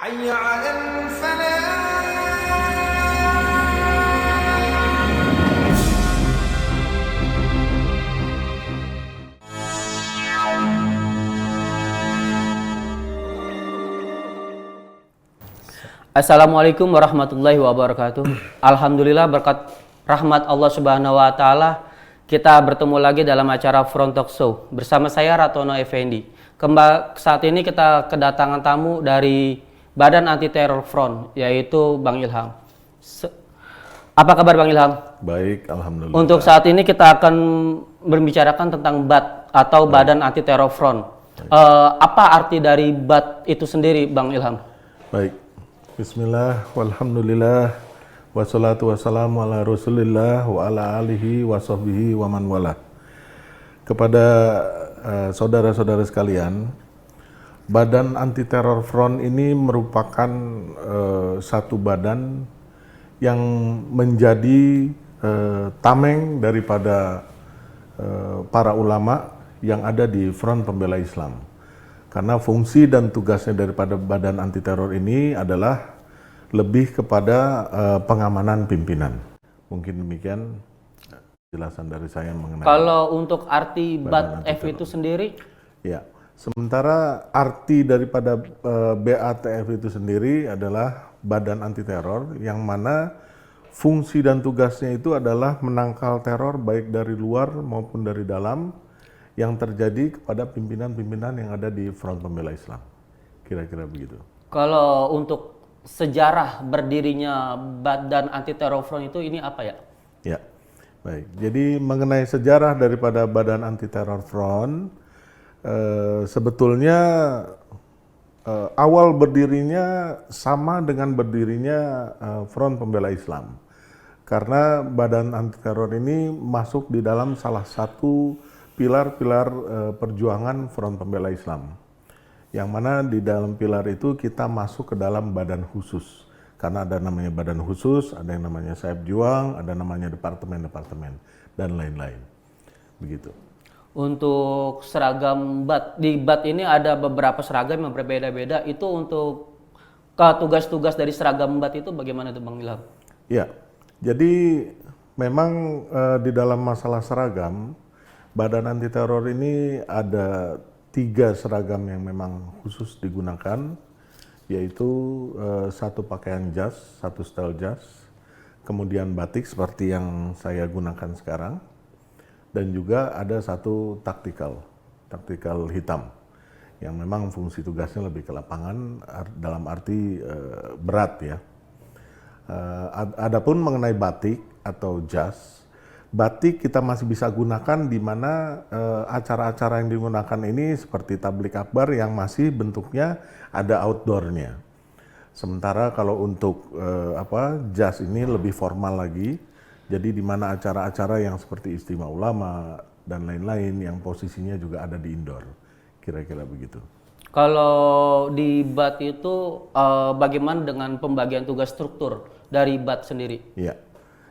حي على الفلاح. Assalamualaikum warahmatullahi wabarakatuh. Alhamdulillah berkat rahmat Allah Subhanahu wa taala kita bertemu lagi dalam acara Front Talk Show bersama saya Ratono Effendi. Saat ini kita kedatangan tamu dari Badan Anti Teror Front, yaitu Bang Ilham. Apa kabar Bang Ilham? Baik, alhamdulillah. Untuk saat ini kita akan membicarakan tentang BAT atau Badan Anti Teror Front. Apa arti dari BAT itu sendiri Bang Ilham? Baik. Bismillah, walhamdulillah, wassalatu wassalamu ala rasulillah wa ala alihi wa sahbihi wa man wala. Kepada saudara-saudara sekalian, Badan Anti Teror Front ini merupakan satu badan yang menjadi tameng daripada para ulama yang ada di Front Pembela Islam. Karena fungsi dan tugasnya daripada Badan Anti Teror ini adalah lebih kepada pengamanan pimpinan. Mungkin demikian penjelasan dari saya mengenai. Kalau untuk arti BATF itu sendiri? Ya, sementara arti daripada BATF itu sendiri adalah Badan Anti Teror, yang mana fungsi dan tugasnya itu adalah menangkal teror baik dari luar maupun dari dalam yang terjadi kepada pimpinan-pimpinan yang ada di Front Pembela Islam. Kira-kira begitu. Kalau untuk sejarah berdirinya Badan Anti Teror Front itu ini apa ya? Ya, baik. Jadi mengenai sejarah daripada Badan Anti Teror Front, sebetulnya awal berdirinya sama dengan berdirinya Front Pembela Islam. Karena Badan Anti Teror ini masuk di dalam salah satu pilar-pilar perjuangan Front Pembela Islam, yang mana di dalam pilar itu kita masuk ke dalam badan khusus, karena ada namanya badan khusus, ada yang namanya sayap juang, ada namanya departemen-departemen, dan lain-lain, begitu. Untuk seragam BAT, di BAT ini ada beberapa seragam yang berbeda-beda, itu untuk tugas-tugas dari seragam BAT itu bagaimana tuh Bang Ilham? Ya, jadi memang di dalam masalah seragam, Badan Anti Teror ini ada 3 seragam yang memang khusus digunakan, yaitu satu pakaian jas, satu style jas, kemudian batik seperti yang saya gunakan sekarang, dan juga ada satu taktikal hitam, yang memang fungsi tugasnya lebih ke lapangan dalam arti berat ya. Adapun mengenai batik atau jas, batik kita masih bisa gunakan di mana acara-acara yang digunakan ini seperti tablik akbar yang masih bentuknya ada outdoornya. Sementara kalau untuk jas ini lebih formal lagi, jadi di mana acara-acara yang seperti istimewa ulama dan lain-lain yang posisinya juga ada di indoor, kira-kira begitu. Kalau di BAT itu bagaimana dengan pembagian tugas struktur dari BAT sendiri? Iya.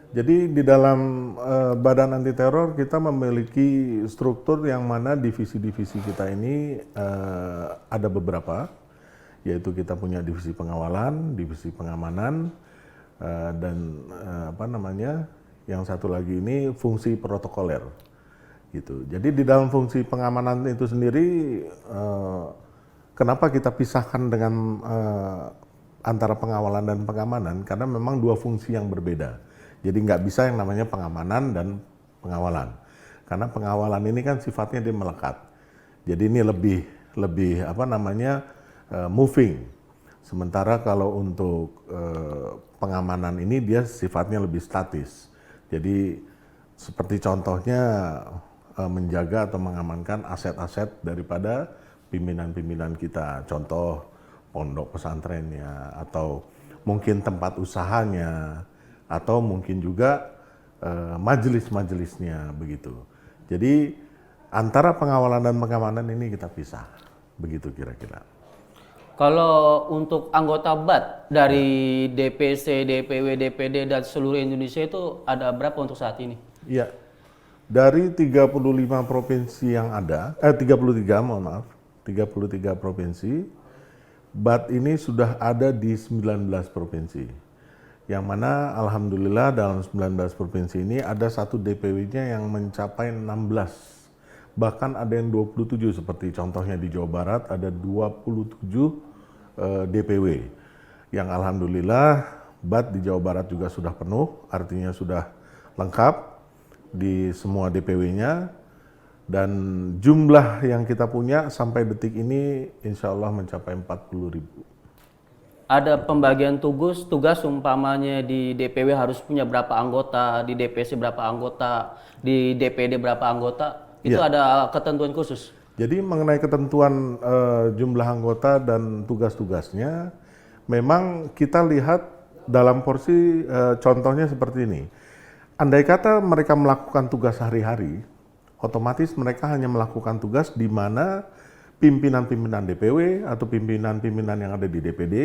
Jadi di dalam Badan Anti Teror kita memiliki struktur yang mana divisi-divisi kita ini ada beberapa, yaitu kita punya divisi pengawalan, divisi pengamanan, dan yang satu lagi ini fungsi protokoler, gitu. Jadi di dalam fungsi pengamanan itu sendiri, kenapa kita pisahkan dengan antara pengawalan dan pengamanan? Karena memang 2 fungsi yang berbeda. Jadi nggak bisa yang namanya pengamanan dan pengawalan, karena pengawalan ini kan sifatnya dia melekat. Jadi ini lebih moving. Sementara kalau untuk pengamanan ini dia sifatnya lebih statis. Jadi seperti contohnya menjaga atau mengamankan aset-aset daripada pimpinan-pimpinan kita. Contoh pondok pesantrennya, atau mungkin tempat usahanya, atau mungkin juga majelis-majelisnya, begitu. Jadi antara pengawalan dan pengamanan ini kita pisah, begitu kira-kira. Kalau untuk anggota BAT dari DPC, DPW, DPD dan seluruh Indonesia itu ada berapa untuk saat ini? Iya, dari 35 provinsi yang ada, 33 provinsi, BAT ini sudah ada di 19 provinsi. Yang mana alhamdulillah dalam 19 provinsi ini ada satu DPW-nya yang mencapai 16. Bahkan ada yang 27 seperti contohnya di Jawa Barat ada 27 DPW. Yang alhamdulillah BAT di Jawa Barat juga sudah penuh, artinya sudah lengkap di semua DPW-nya. Dan jumlah yang kita punya sampai detik ini insya Allah mencapai 40.000. Ada pembagian tugas umpamanya di DPW harus punya berapa anggota, di DPC berapa anggota, di DPD berapa anggota, itu ada ketentuan khusus? Jadi mengenai ketentuan jumlah anggota dan tugas-tugasnya, memang kita lihat dalam porsi contohnya seperti ini. Andai kata mereka melakukan tugas sehari-hari, otomatis mereka hanya melakukan tugas di mana pimpinan-pimpinan DPW atau pimpinan-pimpinan yang ada di DPD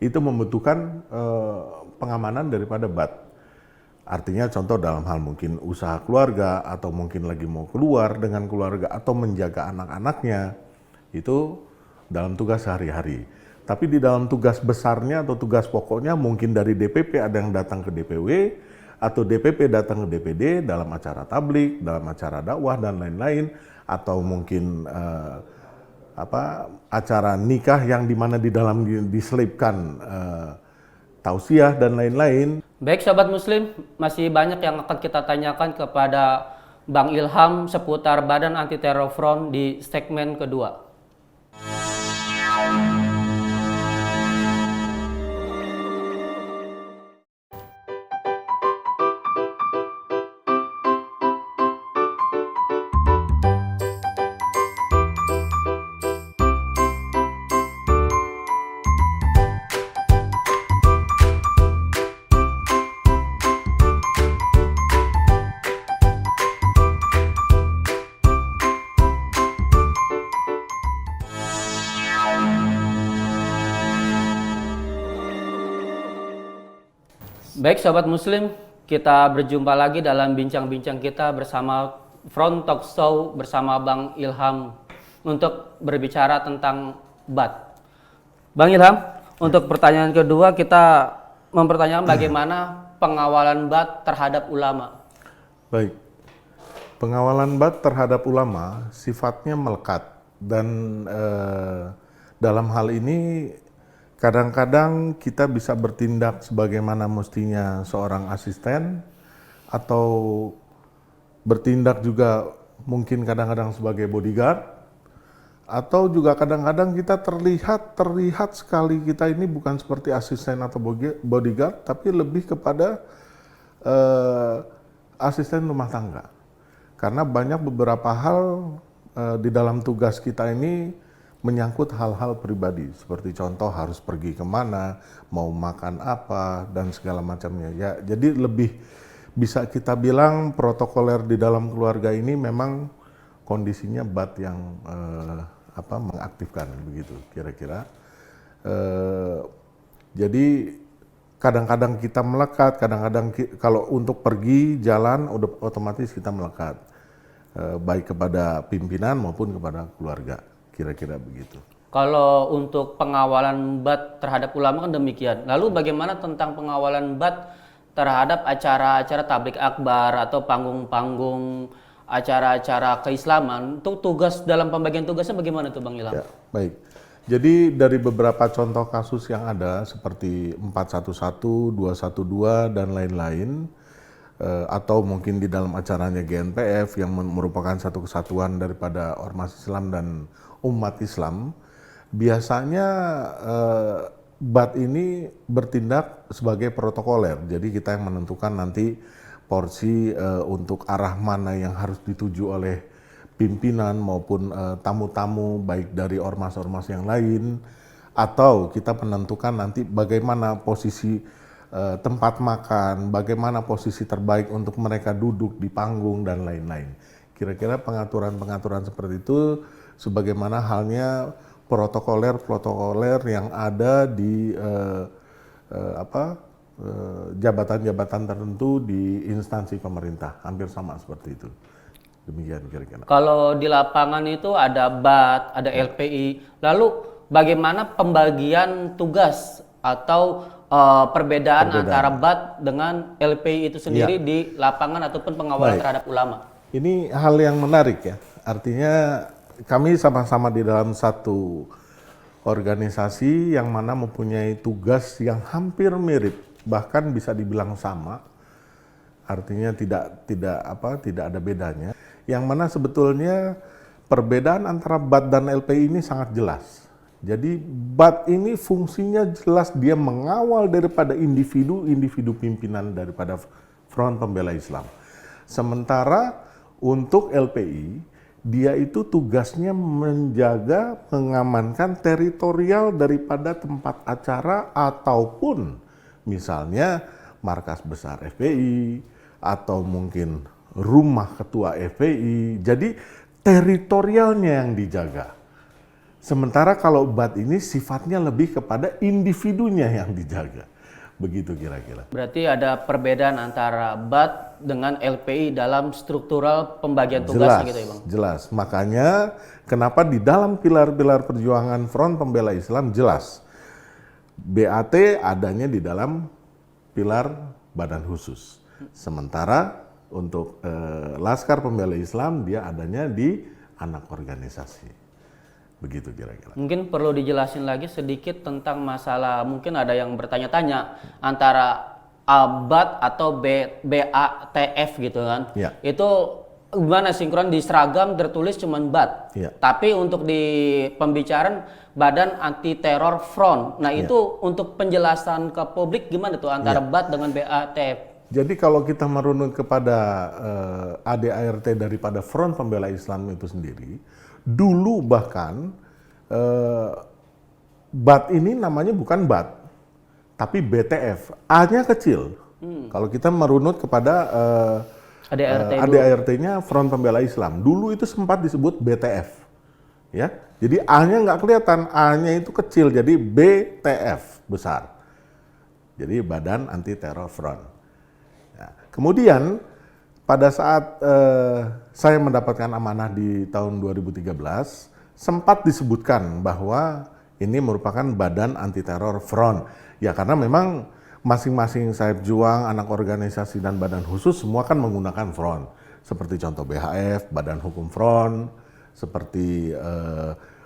itu membutuhkan pengamanan daripada BAT. Artinya contoh dalam hal mungkin usaha keluarga atau mungkin lagi mau keluar dengan keluarga atau menjaga anak-anaknya, itu dalam tugas sehari-hari. Tapi di dalam tugas besarnya atau tugas pokoknya mungkin dari DPP ada yang datang ke DPW atau DPP datang ke DPD dalam acara tablik, dalam acara dakwah dan lain-lain, atau mungkin acara nikah yang dimana di dalam diselipkan tausiah dan lain-lain. Baik sahabat muslim, masih banyak yang akan kita tanyakan kepada Bang Ilham seputar Badan Anti Teror Front di segmen kedua. Baik sahabat muslim, kita berjumpa lagi dalam bincang-bincang kita bersama Front Talk Show bersama Bang Ilham untuk berbicara tentang BAT. Bang Ilham, untuk pertanyaan kedua kita mempertanyakan bagaimana pengawalan BAT terhadap ulama. Baik, pengawalan BAT terhadap ulama sifatnya melekat dan dalam hal ini kadang-kadang kita bisa bertindak sebagaimana mestinya seorang asisten atau bertindak juga mungkin kadang-kadang sebagai bodyguard atau juga kadang-kadang kita terlihat sekali kita ini bukan seperti asisten atau bodyguard tapi lebih kepada asisten rumah tangga. Karena banyak beberapa hal di dalam tugas kita ini menyangkut hal-hal pribadi, seperti contoh harus pergi kemana, mau makan apa, dan segala macamnya. Ya, jadi lebih bisa kita bilang protokoler di dalam keluarga ini memang kondisinya BAT yang mengaktifkan begitu kira-kira. Jadi kadang-kadang kita melekat, kadang-kadang kalau untuk pergi jalan otomatis kita melekat, baik kepada pimpinan maupun kepada keluarga. Kira-kira begitu. Kalau untuk pengawalan BAT terhadap ulama kan demikian. Lalu bagaimana tentang pengawalan BAT terhadap acara-acara tablik akbar atau panggung-panggung acara-acara keislaman? Untuk tugas dalam pembagian tugasnya bagaimana tuh Bang Ilham? Ya, baik. Jadi dari beberapa contoh kasus yang ada seperti 411, 212 dan lain-lain, atau mungkin di dalam acaranya GNPF yang merupakan satu kesatuan daripada ormas Islam dan umat Islam, biasanya BAT ini bertindak sebagai protokoler. Jadi kita yang menentukan nanti porsi untuk arah mana yang harus dituju oleh pimpinan maupun tamu-tamu baik dari ormas-ormas yang lain, atau kita menentukan nanti bagaimana posisi tempat makan, bagaimana posisi terbaik untuk mereka duduk di panggung dan lain-lain. Kira-kira pengaturan-pengaturan seperti itu sebagaimana halnya protokoler yang ada di jabatan-jabatan tertentu di instansi pemerintah, hampir sama seperti itu. Demikian kira-kira. Kalau di lapangan itu ada BAT, ada LPI, lalu bagaimana pembagian tugas atau perbedaan antara BAT dengan LPI itu sendiri di lapangan ataupun pengawalan terhadap ulama? Ini hal yang menarik ya. Artinya kami sama-sama di dalam satu organisasi yang mana mempunyai tugas yang hampir mirip, bahkan bisa dibilang sama. Artinya tidak ada bedanya. Yang mana sebetulnya perbedaan antara BAT dan LPI ini sangat jelas. Jadi BAT ini fungsinya jelas, dia mengawal daripada individu pimpinan daripada Front Pembela Islam. Sementara untuk LPI, dia itu tugasnya menjaga, mengamankan teritorial daripada tempat acara ataupun misalnya markas besar FPI atau mungkin rumah ketua FPI. Jadi teritorialnya yang dijaga. Sementara kalau BAT ini sifatnya lebih kepada individunya yang dijaga. Begitu kira-kira. Berarti ada perbedaan antara BAT dengan LPI dalam struktural pembagian tugasnya gitu ya Bang? Jelas. Makanya kenapa di dalam pilar-pilar perjuangan Front Pembela Islam jelas. BAT adanya di dalam pilar badan khusus. Sementara untuk Laskar Pembela Islam dia adanya di anak organisasi. Begitu kira-kira. Mungkin perlu dijelasin lagi sedikit tentang masalah, mungkin ada yang bertanya-tanya antara BAT atau BATF gitu kan. Ya. Itu gimana sinkron di seragam tertulis cuman BAT. Ya. Tapi untuk di pembicaraan Badan Anti Teror Front. Nah, itu untuk penjelasan ke publik gimana tuh antara BAT dengan BATF? Jadi kalau kita merunut kepada ADART daripada Front Pembela Islam itu sendiri, dulu bahkan BAT ini namanya bukan BAT, tapi BTF. A-nya kecil. Kalau kita merunut kepada ADART-nya Front Pembela Islam, dulu itu sempat disebut BTF. Ya, jadi A-nya nggak kelihatan, A-nya itu kecil, jadi BTF besar. Jadi Badan Anti Teror Front. Kemudian pada saat saya mendapatkan amanah di tahun 2013, sempat disebutkan bahwa ini merupakan Badan Anti Teror Front. Ya karena memang masing-masing Saif Juang, anak organisasi dan badan khusus semua kan menggunakan front. Seperti contoh BHF, Badan Hukum Front, seperti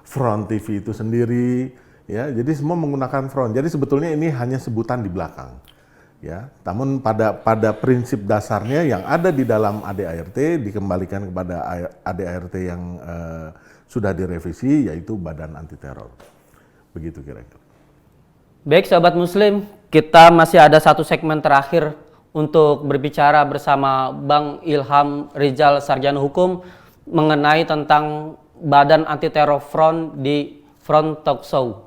Front TV itu sendiri. Ya, jadi semua menggunakan front. Jadi sebetulnya ini hanya sebutan di belakang. Ya, namun pada prinsip dasarnya yang ada di dalam ADART dikembalikan kepada ADART yang sudah direvisi, yaitu Badan Anti Teror. Begitu kira-kira. Baik sahabat muslim, kita masih ada satu segmen terakhir untuk berbicara bersama Bang Ilham Rizal Sarjana Hukum mengenai tentang Badan Anti Teror Front di Front Talk Show.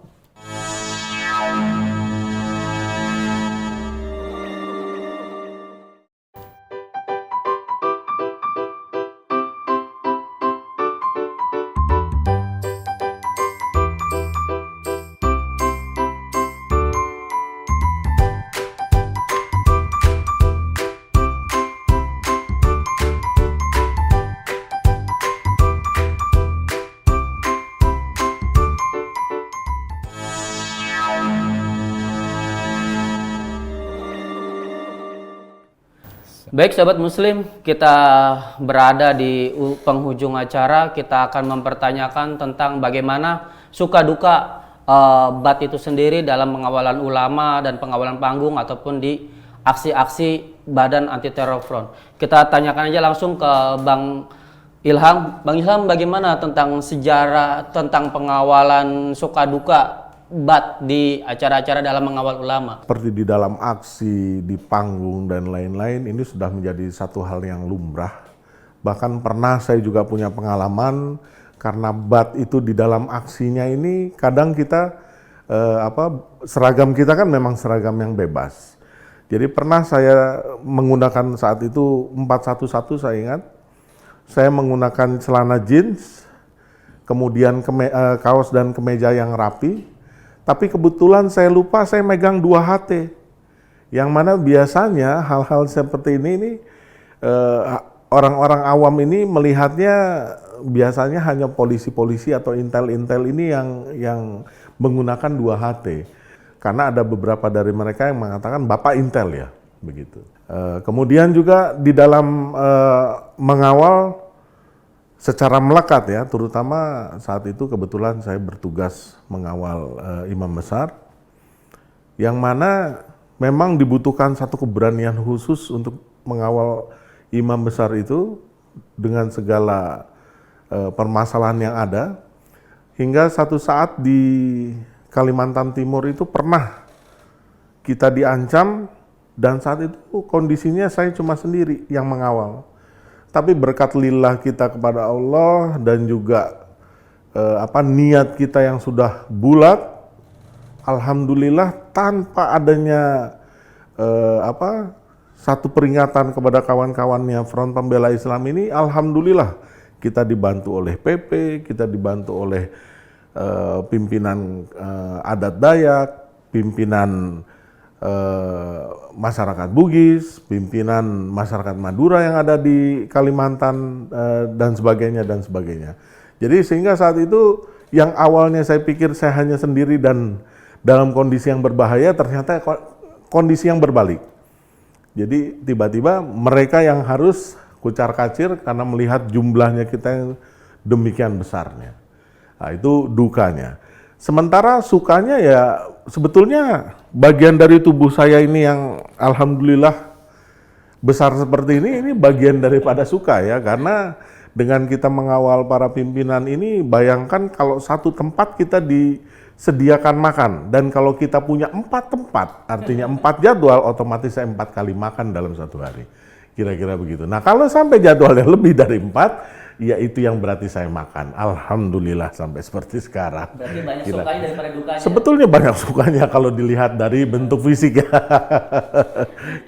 Baik sahabat muslim, kita berada di penghujung acara. Kita akan mempertanyakan tentang bagaimana suka duka BAT itu sendiri dalam pengawalan ulama dan pengawalan panggung ataupun di aksi-aksi Badan Anti Teror Front. Kita tanyakan aja langsung ke Bang Ilham. Bang Ilham, bagaimana tentang sejarah tentang pengawalan suka duka BAT di acara-acara dalam mengawal ulama? Seperti di dalam aksi, di panggung, dan lain-lain, ini sudah menjadi satu hal yang lumrah. Bahkan pernah saya juga punya pengalaman, karena BAT itu di dalam aksinya ini, kadang kita, seragam kita kan memang seragam yang bebas. Jadi pernah saya menggunakan saat itu 411 saya ingat, saya menggunakan celana jeans, kemudian kaos dan kemeja yang rapi. Tapi kebetulan saya lupa saya megang 2 HT. Yang mana biasanya hal-hal seperti ini orang-orang awam ini melihatnya biasanya hanya polisi-polisi atau intel-intel ini yang menggunakan 2 HT. Karena ada beberapa dari mereka yang mengatakan Bapak Intel ya, begitu. Kemudian juga di dalam mengawal secara melekat ya, terutama saat itu kebetulan saya bertugas mengawal imam besar, yang mana memang dibutuhkan satu keberanian khusus untuk mengawal imam besar itu dengan segala permasalahan yang ada, hingga satu saat di Kalimantan Timur itu pernah kita diancam, dan saat itu kondisinya saya cuma sendiri yang mengawal. Tapi berkat lillah kita kepada Allah dan juga niat kita yang sudah bulat, alhamdulillah tanpa adanya satu peringatan kepada kawan-kawannya Front Pembela Islam ini, alhamdulillah kita dibantu oleh PP, kita dibantu oleh pimpinan adat Dayak, pimpinan masyarakat Bugis, pimpinan masyarakat Madura yang ada di Kalimantan dan sebagainya dan sebagainya. Jadi sehingga saat itu yang awalnya saya pikir saya hanya sendiri dan dalam kondisi yang berbahaya, ternyata kondisi yang berbalik. Jadi tiba-tiba mereka yang harus kucar-kacir karena melihat jumlahnya kita yang demikian besarnya. Nah, itu dukanya. Sementara sukanya ya sebetulnya bagian dari tubuh saya ini yang alhamdulillah besar seperti ini bagian daripada suka ya, karena dengan kita mengawal para pimpinan ini, bayangkan kalau satu tempat kita disediakan makan, dan kalau kita punya 4 tempat, artinya 4 jadwal, otomatis saya 4 kali makan dalam satu hari, kira-kira begitu. Nah kalau sampai jadwalnya lebih dari 4, ya itu yang berarti saya makan. Alhamdulillah sampai seperti sekarang. Berarti banyak sukanya daripada dukanya. Sebetulnya banyak sukanya kalau dilihat dari bentuk fisik ya.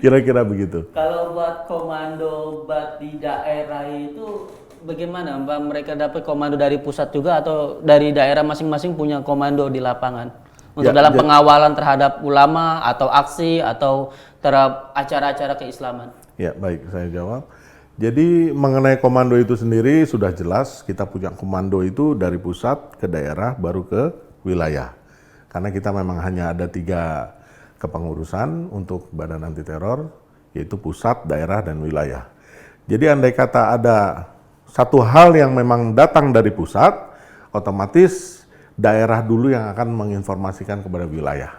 Kira-kira begitu. Kalau buat komando bat di daerah itu bagaimana Mbak? Mereka dapat komando dari pusat juga atau dari daerah masing-masing punya komando di lapangan? Untuk dalam pengawalan terhadap ulama atau aksi atau terhadap acara-acara keislaman? Ya baik, saya jawab. Jadi mengenai komando itu sendiri sudah jelas, kita punya komando itu dari pusat ke daerah baru ke wilayah. Karena kita memang hanya ada 3 kepengurusan untuk badan anti teror, yaitu pusat, daerah, dan wilayah. Jadi andai kata ada satu hal yang memang datang dari pusat, otomatis daerah dulu yang akan menginformasikan kepada wilayah.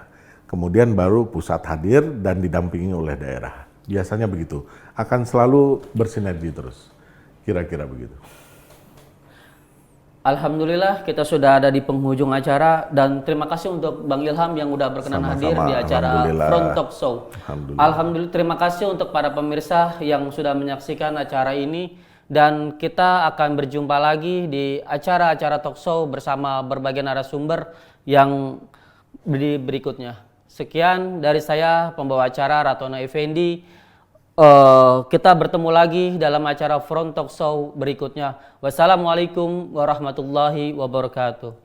Kemudian baru pusat hadir dan didampingi oleh daerah. Biasanya begitu, akan selalu bersinergi terus, kira-kira begitu. Alhamdulillah kita sudah ada di penghujung acara, dan terima kasih untuk Bang Ilham yang udah berkenan hadir di acara Front Talk Show. Alhamdulillah, terima kasih untuk para pemirsa yang sudah menyaksikan acara ini, dan kita akan berjumpa lagi di acara-acara talk show bersama berbagai narasumber yang berikutnya. Sekian dari saya, pembawa acara Ratono Effendi. Kita bertemu lagi dalam acara Front Talk Show berikutnya. Wassalamualaikum warahmatullahi wabarakatuh.